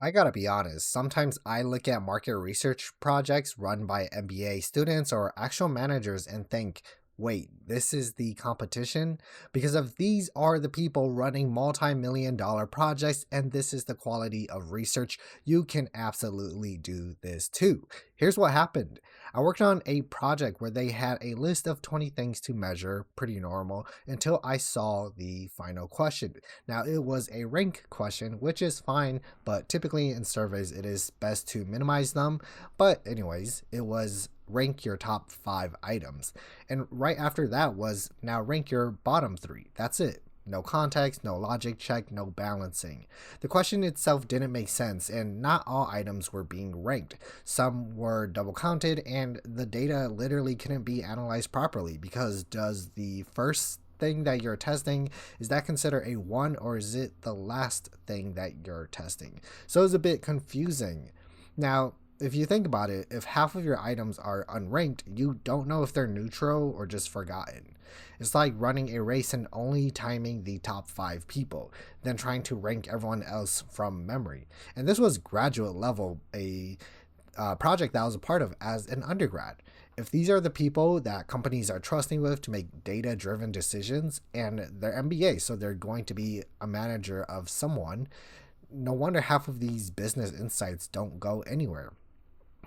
I gotta be honest, sometimes I look at market research projects run by MBA students or actual managers and think, wait, this is the competition? Because of these are the people running multi-million dollar projects, and this is the quality of research. You can absolutely do this too. Here's what happened. I worked on a project where they had a list of 20 things to measure, pretty normal, until I saw the final question. Now, it was a rank question, which is fine, but typically in surveys, it is best to minimize them. But, anyways, it was rank your top 5 items. And right after that was now rank your bottom 3. That's it. No context, no logic check, no balancing. The question itself didn't make sense, and not all items were being ranked. Some were double counted, and the data literally couldn't be analyzed properly because does the first thing that you're testing, is that considered a 1, or is it the last thing that you're testing? So it's a bit confusing. Now, if you think about it, if half of your items are unranked, you don't know if they're neutral or just forgotten. It's like running a race and only timing the top 5 people, then trying to rank everyone else from memory. And this was graduate level, a project that I was a part of as an undergrad. If these are the people that companies are trusting with to make data driven decisions, and they're MBA, so they're going to be a manager of someone, no wonder half of these business insights don't go anywhere.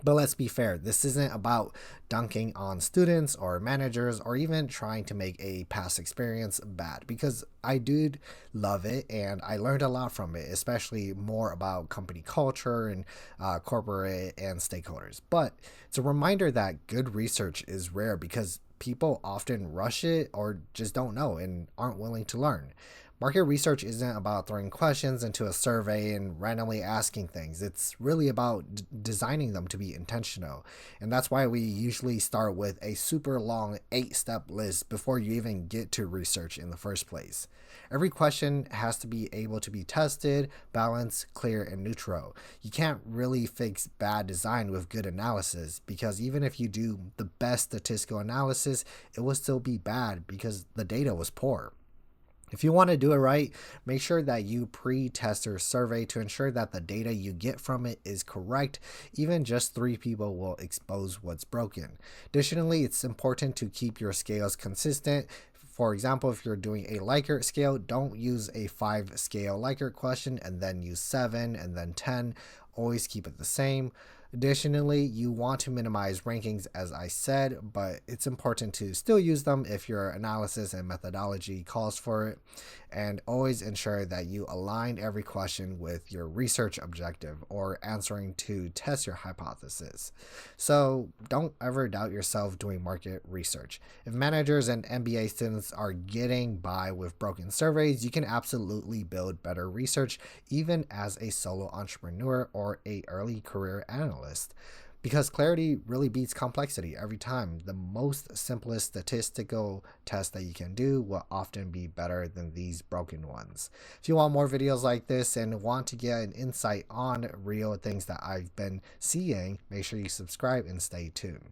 But let's be fair, this isn't about dunking on students or managers or even trying to make a past experience bad, because I did love it and I learned a lot from it, especially more about company culture and corporate and stakeholders. But it's a reminder that good research is rare because people often rush it or just don't know and aren't willing to learn. Market research isn't about throwing questions into a survey and randomly asking things. It's really about designing them to be intentional. And that's why we usually start with a super long 8 step list before you even get to research in the first place. Every question has to be able to be tested, balanced, clear, and neutral. You can't really fix bad design with good analysis because even if you do the best statistical analysis, it will still be bad because the data was poor. If you want to do it right, make sure that you pre-test your survey to ensure that the data you get from it is correct. Even just 3 people will expose what's broken. Additionally, it's important to keep your scales consistent. For example, if you're doing a Likert scale, don't use a 5 scale Likert question and then use 7 and then 10. Always keep it the same. Additionally, you want to minimize rankings, as I said, but it's important to still use them if your analysis and methodology calls for it. And always ensure that you align every question with your research objective or answering to test your hypothesis. So don't ever doubt yourself doing market research. If managers and MBA students are getting by with broken surveys, you can absolutely build better research even as a solo entrepreneur or a early career analyst. Because clarity really beats complexity every time. The most simplest statistical test that you can do will often be better than these broken ones. If you want more videos like this and want to get an insight on real things that I've been seeing, make sure you subscribe and stay tuned.